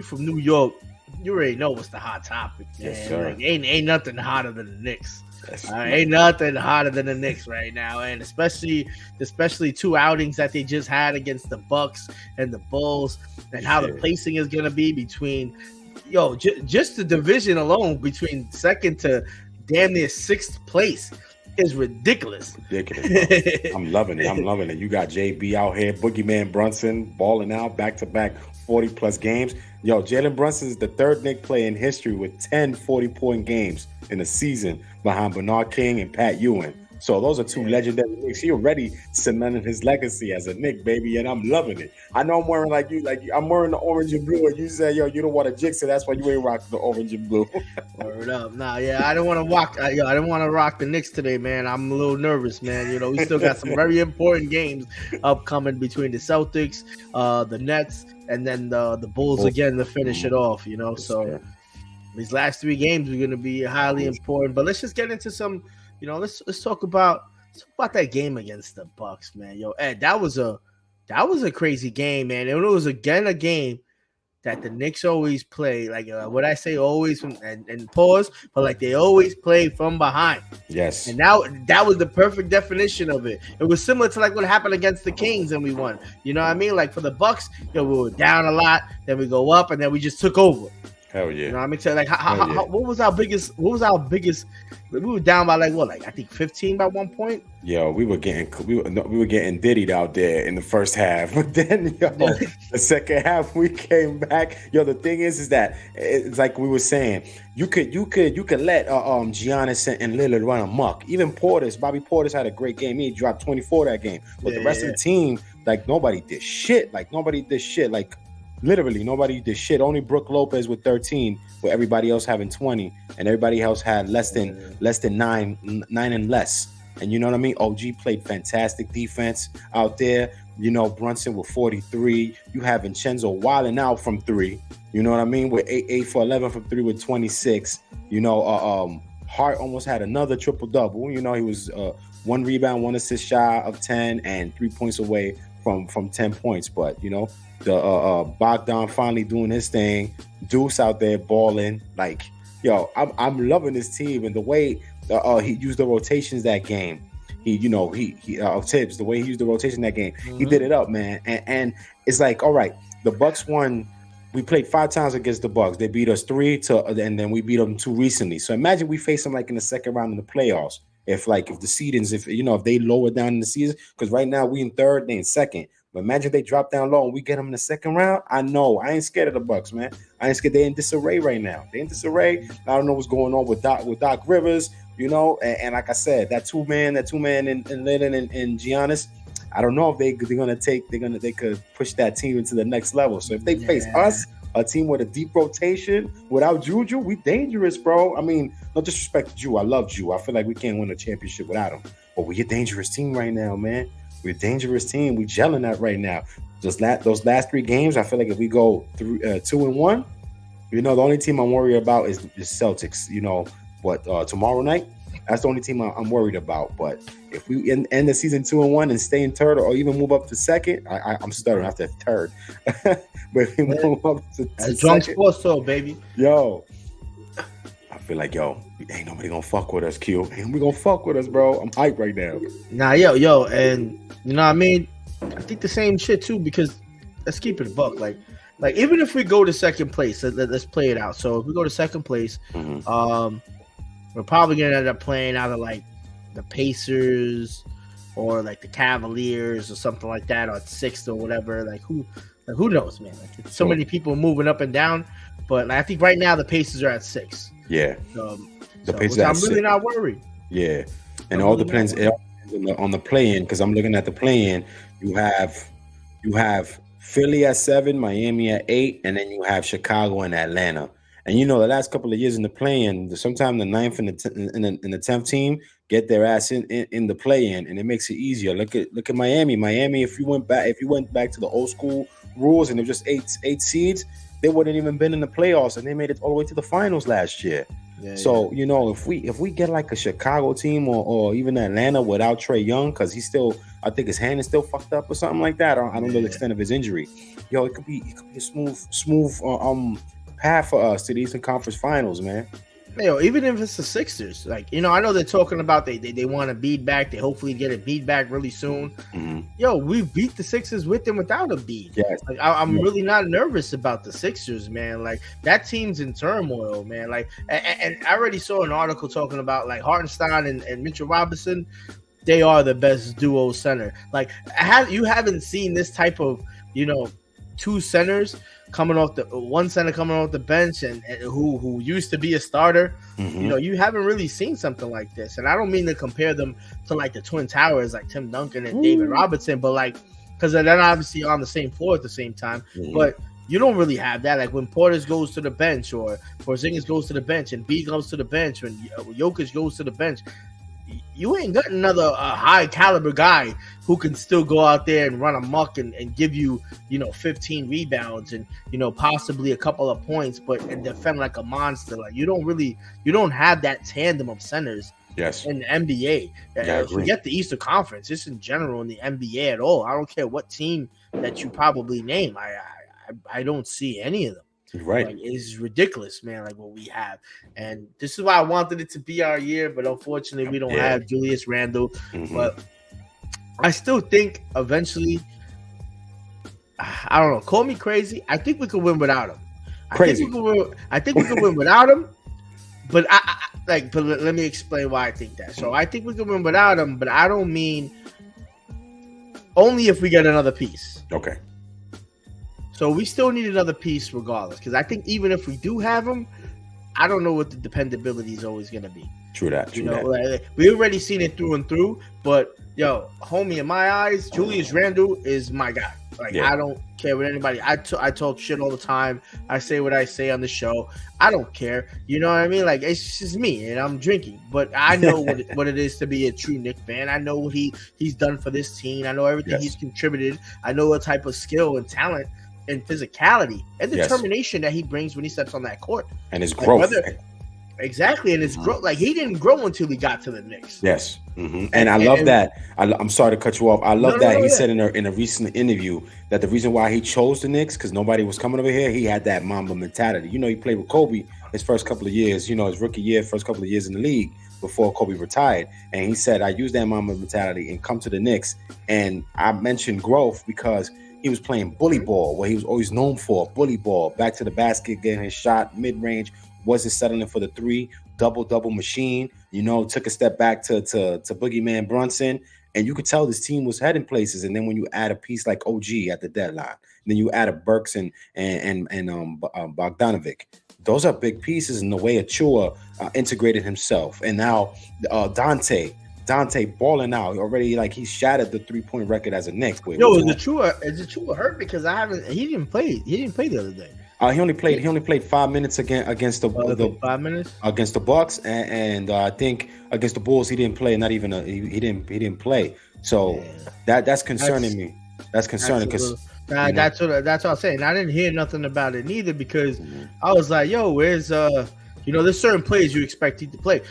from New York, you already know what's the hot topic, man. Yes, sir. Like, ain't nothing hotter than the Knicks. Yes. Ain't nothing hotter than the Knicks right now, and especially two outings that they just had against the Bucks and the Bulls, and how the placing is gonna be between, just the division alone between second to damn near sixth place is ridiculous. Ridiculous. I'm loving it. You got JB out here, Boogeyman Brunson balling out back-to-back 40-plus games. Yo, Jalen Brunson is the third Knick player in history with 10 40-point games in a season behind Bernard King and Pat Ewing. So those are two legendary Knicks. He already cemented his legacy as a Knick, baby, and I'm loving it. I know I'm wearing I'm wearing the orange and blue, and you said, you don't want to jinx it. That's why you ain't rocking the orange and blue. Word up. Nah, I don't want to rock. I didn't want to rock the Knicks today, man. I'm a little nervous, man. We still got some very important games upcoming between the Celtics, the Nets, and then the Bulls again to finish it off. So these last three games are going to be highly important. But let's just get into some. Let's talk about that game against the Bucks, man. Ed, that was a crazy game, man. And it was again a game that the Knicks always play, like what I say, always from and pause, but like they always play from behind. Yes. And now that was the perfect definition of it. It was similar to like what happened against the Kings and we won. You know what I mean? Like for the Bucks, we were down a lot, then we go up, and then we just took over. Hell yeah! You know what I mean? So like, what was our biggest? We were down by I think 15 by one point. Yo, we were getting diddied out there in the first half, but then the second half we came back. The thing is that it's like we were saying, you could let Giannis and Lillard run amok. Even Bobby Portis had a great game. He dropped 24 that game, but the rest of the team, nobody did shit. Literally, nobody did shit. Only Brook Lopez with 13, with everybody else having 20, and everybody else had less than 9 and less. And you know what I mean? OG played fantastic defense out there. Brunson with 43. You have Vincenzo wilding out from 3. You know what I mean? With 8 for 11 from 3 with 26. Hart almost had another triple-double. He was 1 rebound, 1 assist shy of 10, and 3 points away from 10 points. But, the Bogdan finally doing his thing. Deuce out there balling. I'm loving this team and the way he used the rotations that game. Tibbs, the way he used the rotation that game, he did it up, man. And it's like, all right, the Bucks won. We played 5 times against the Bucks. They beat us 3 and then we beat them 2 recently. So imagine we face them in the second round in the playoffs. If the seedings, if they lower down in the season, because right now we in third, they in second. But imagine if they drop down low and we get them in the second round. I know. I ain't scared of the Bucks, man. I ain't scared. They in disarray right now. They in disarray. I don't know what's going on with Doc Rivers, And like I said, that two man in Lillard and Giannis, I don't know if they could push that team into the next level. So if they face us, a team with a deep rotation without Juju, we dangerous, bro. I mean, no disrespect to Ju. I love Ju. I feel like we can't win a championship without him. But we're a dangerous team right now, man. We're a dangerous team. We're gelling that right now. Those last 3 games, I feel like if we go 2-1, the only team I'm worried about is the Celtics. Tomorrow night, that's the only team I'm worried about. But if we end the season 2-1 and stay in third or even move up to second, I'm stuttering after third. But if we move up to drunk sports talk, baby. Yo, I feel like, ain't nobody gonna fuck with us, Q. Ain't nobody gonna fuck with us, bro. I'm hyped right now. Nah, and you know what I mean? I think the same shit too, because let's keep it a buck. Like even if we go to second place, let's play it out. So if we go to second place, we're probably gonna end up playing either the Pacers or the Cavaliers or something like that, or sixth or whatever. Who knows, man? So many people moving up and down, but I think right now the Pacers are at 6. Yeah, the Pacers. I'm really not worried. Yeah, and it all depends on the play-in, because I'm looking at the play-in. You have Philly at 7, Miami at 8, and then you have Chicago and Atlanta. And the last couple of years in the play-in, sometime the 9th and the 10th team get their ass in the play-in, and it makes it easier. Look at Miami. Miami, if you went back to the old school rules and it was just eight seeds, they wouldn't even been in the playoffs, and they made it all the way to the finals last year. So if we get like a Chicago team or even Atlanta without Trae Young, because he's still, I think his hand is still fucked up or something like that. I don't know the extent of his injury. It could be a smooth path for us to the Eastern Conference Finals, man. Even if it's the Sixers, I know they're talking about they want to beat back. They hopefully get a beat back really soon. We've beat the Sixers with and without a beat. Yes. I'm really not nervous about the Sixers, man. That team's in turmoil, man. And I already saw an article talking about Hartenstein and Mitchell Robinson. They are the best duo center. You haven't seen this type of two centers one center coming off the bench and who used to be a starter. You haven't really seen something like this. And I don't mean to compare them to the Twin Towers, like Tim Duncan and David Robinson, but because they're obviously on the same floor at the same time. But you don't really have that. When Portis goes to the bench or Porzingis goes to the bench and B goes to the bench, when Jokic goes to the bench, you ain't got another high caliber guy who can still go out there and run amok and give you 15 rebounds and possibly a couple of points, and defend like a monster. You don't have that tandem of centers. Yes. In the NBA. Forget the Eastern Conference, just in general in the NBA at all. I don't care what team that you probably name. I don't see any of them. Right. It's ridiculous, man, what we have. And this is why I wanted it to be our year, but unfortunately we don't have Julius Randle. But I still think eventually, I don't know, call me crazy, I think we could win without him. I think we could win without him. But but let me explain why I think that. So I think we could win without him, but I don't mean only if we get another piece. Okay. So we still need another piece regardless, because I think even if we do have him, I don't know what the dependability is always going to be. True that. We already seen it through and through, but homie, in my eyes, Julius Randle is my guy. I don't care what anybody. I talk shit all the time. I say what I say on the show. I don't care. You know what I mean? It's just me, and I'm drinking. But I know what it is to be a true Knicks fan. I know what he's done for this team. I know everything he's contributed. I know what type of skill and talent and physicality and determination that he brings when he steps on that court. And his growth. Exactly, and his growth. He didn't grow until he got to the Knicks. Yes. And I love that. I'm sorry to cut you off. I love that he said in a recent interview that the reason why he chose the Knicks, because nobody was coming over here, he had that Mamba mentality. He played with Kobe his first couple of years, his rookie year, first couple of years in the league before Kobe retired. And he said, I used that Mamba mentality and come to the Knicks. And I mentioned growth because he was playing bully ball, where he was always known for bully ball, back to the basket, getting his shot mid-range, wasn't settling for the three, double machine, took a step back to Boogeyman Brunson, and you could tell this team was heading places. And then when you add a piece like OG at the deadline, then you add a Burks and Bogdanovic, those are big pieces in the way Achua integrated himself. And now Dante balling out already, he's shattered the 3-point record as a Knick. Is Achua hurt? Because he didn't play the other day. He only played 5 minutes against the 5 minutes against the Bucks, and I think against the Bulls he didn't play. Not even he didn't play. So that's concerning me. That's concerning because that's what I'm saying. I didn't hear nothing about it neither, because I was like, where's there's certain players you expect him to play.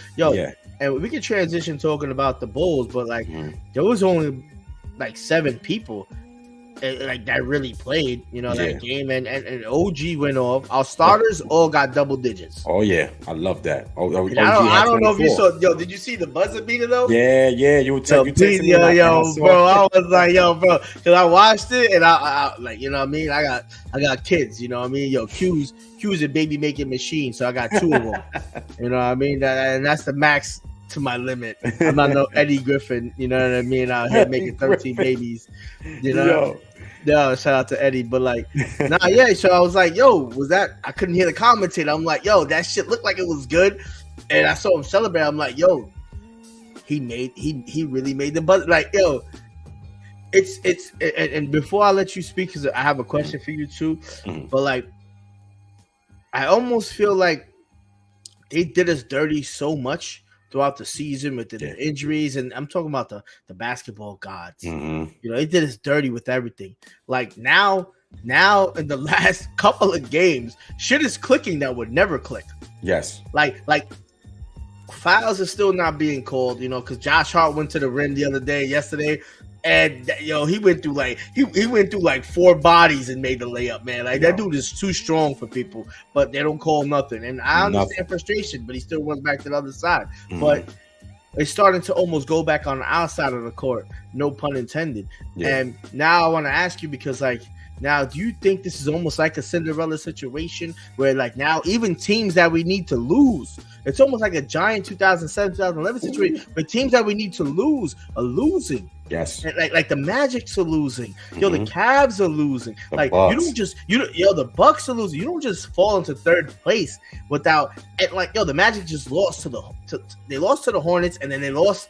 And we can transition talking about the Bulls, but there was only 7 people that really played, that game, and OG went off. Our starters all got double digits. Oh yeah, I love that. I don't know if you saw. Did you see the buzzer beater though? Yeah, you were texting me. Bro, I was like, bro, because I watched it and I you know what I mean. I got kids, you know what I mean. Q's a baby making machine, so I got 2 of them. You know what I mean, and that's the max to my limit. I'm not no Eddie Griffin, you know what I mean, out here making 13 babies, shout out to Eddie, but so I was like, was that, I couldn't hear the commentator. I'm like, that shit looked like it was good, and I saw him celebrate. I'm like, he really made the buzz. It's and before I let you speak, because I have a question for you too, but I almost feel like they did us dirty so much throughout the season with the injuries, and I'm talking about the basketball gods. They did us dirty with everything. Now in the last couple of games, shit is clicking that would never click. Yes. Like fouls are still not being called, because Josh Hart went to the rim yesterday, and he went through he went through like 4 bodies and made the layup, man. Like that dude is too strong for people, but they don't call nothing. And I understand frustration, but he still went back to the other side. Mm-hmm. But it's starting to almost go back on the outside of the court, no pun intended. Yeah. And now I want to ask you, because now, do you think this is almost like a Cinderella situation where, now, even teams that we need to lose, it's almost like a giant 2007, 2011 situation where teams that we need to lose are losing. Yes. And like the Magics are losing. The Cavs are losing. The Bucks. The Bucks are losing. You don't just fall into third place without. And the Magic just lost to the Hornets, and then they lost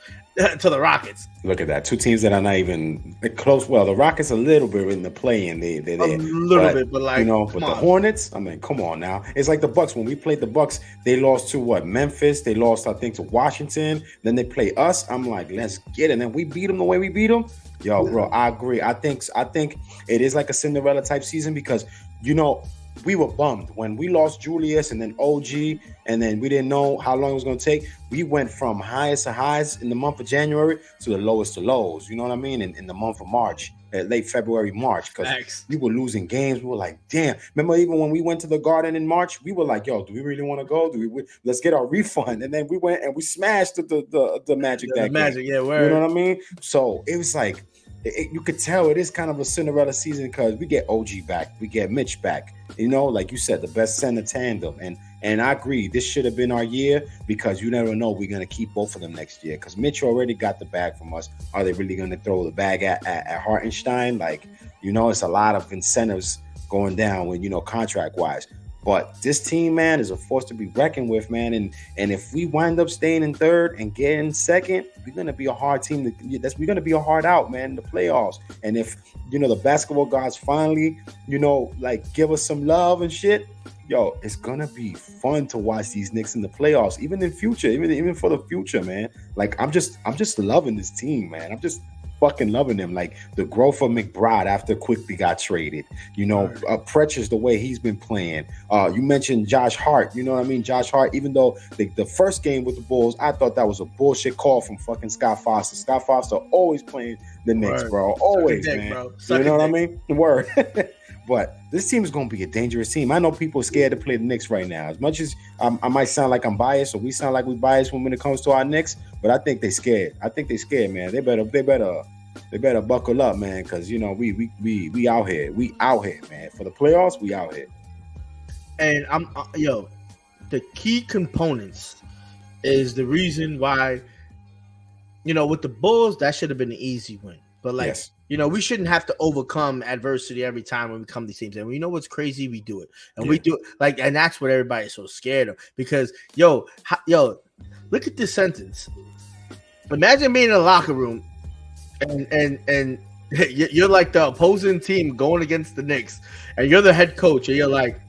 to the Rockets. Look at that. 2 teams that are not even close. Well, the Rockets a little bit in the play-in. They a little bit, but but the Hornets, I mean, come on now. It's like the Bucks. When we played the Bucks, they lost to Memphis. They lost, I think, to Washington. Then they play us. I'm like, let's get it. And we beat them the way we beat them. Yo, bro, I agree. I think it is like a Cinderella type season because, we were bummed when we lost Julius and then OG, and then we didn't know how long it was going to take. We went from highest to highs in the month of January to the lowest to lows. You know what I mean? In the month of March, late February, March, because we were losing games. We were like, damn. Remember, even when we went to the Garden in March, we were like, yo, do we really want to go? Let's get our refund. And then we went and we smashed the Magic that Magic, game. Yeah, word. You know what I mean? So it was like, you could tell it is kind of a Cinderella season because we get OG back, we get Mitch back. Like you said, the best center tandem. And I agree, this should have been our year because you never know we're going to keep both of them next year because Mitch already got the bag from us. Are they really going to throw the bag at Hartenstein? It's a lot of incentives going down when, contract-wise. But this team, man, is a force to be reckoned with, man. And if we wind up staying in third and getting second, we're gonna be a hard team. We're gonna be a hard out, man, in the playoffs. And if the basketball gods finally, give us some love and shit, yo, it's gonna be fun to watch these Knicks in the playoffs, even in future, even for the future, man. I'm just loving this team, man. I'm just fucking loving him. The growth of McBride after Quickly got traded. Precious, the way he's been playing. You mentioned Josh Hart. You know what I mean? Josh Hart, even though the first game with the Bulls, I thought that was a bullshit call from fucking Scott Foster. Scott Foster always playing the Knicks, bro. Always, man. Bro. You know what I mean? Word. But this team is going to be a dangerous team. I know people are scared to play the Knicks right now. As much as I might sound like I'm biased, or we sound like we're biased when it comes to our Knicks, but I think they're scared. Man. They better buckle up, man, because we out here. We out here, man. For the playoffs, we out here. And the key components is the reason why, with the Bulls, that should have been an easy win. But yes. We shouldn't have to overcome adversity every time when we come to these teams. And we know what's crazy, we do it. And we do it and that's what everybody's so scared of. Because look at this sentence. Imagine being in a locker room and you're like the opposing team going against the Knicks, and you're the head coach, and you're like,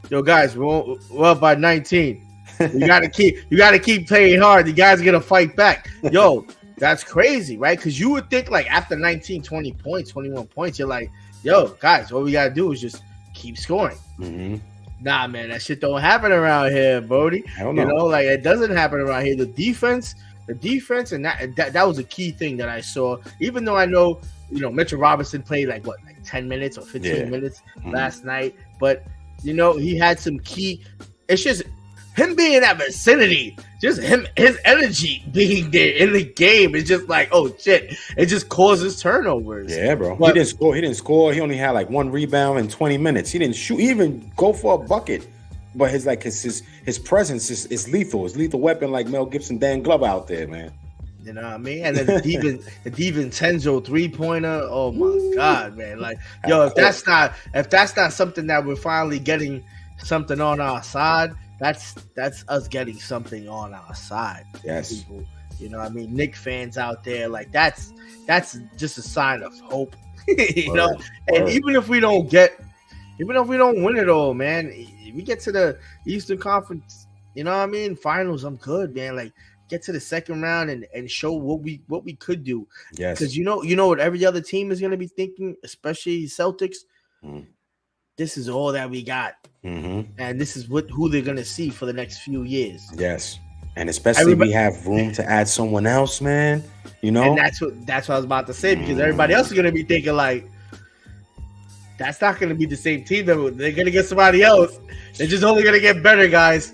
yo, guys, we're up by 19. You gotta keep playing hard. You guys are gonna fight back. Yo. That's crazy, right? Because you would think after 19, 20 points, 21 points, you're like, yo, guys, what we got to do is just keep scoring. Mm-hmm. Nah, man, that shit don't happen around here, Brody. I don't know. It doesn't happen around here. The defense, and that was a key thing that I saw. Even though I know, Mitchell Robinson played 10 minutes or 15 minutes last night. But, he had some key – it's just – him being in that vicinity, just his energy being there in the game is just oh shit! It just causes turnovers. Yeah, bro. But he didn't score. He only had 1 rebound in 20 minutes. He didn't shoot, even go for a bucket. But his presence is lethal. His lethal weapon, like Mel Gibson, Dan Glover out there, man. You know what I mean? And then the DiVincenzo 3-pointer. Oh my god, man! If that's not something that we're finally getting something on our side. That's us getting something on our side. Yes. People, Knicks fans out there, that's just a sign of hope. And even if we don't win it all, man, we get to the Eastern Conference, finals, I'm good, man. Get to the second round and show what we could do. Yes. Because you know what every other team is gonna be thinking, especially Celtics. this is all that we got, and this is who they're gonna see for the next few years. Yes, and especially we have room to add someone else, man. You know, and that's what I was about to say, because everybody else is gonna be thinking like, that's not gonna be the same team. They're gonna get somebody else. They're just only gonna get better, guys.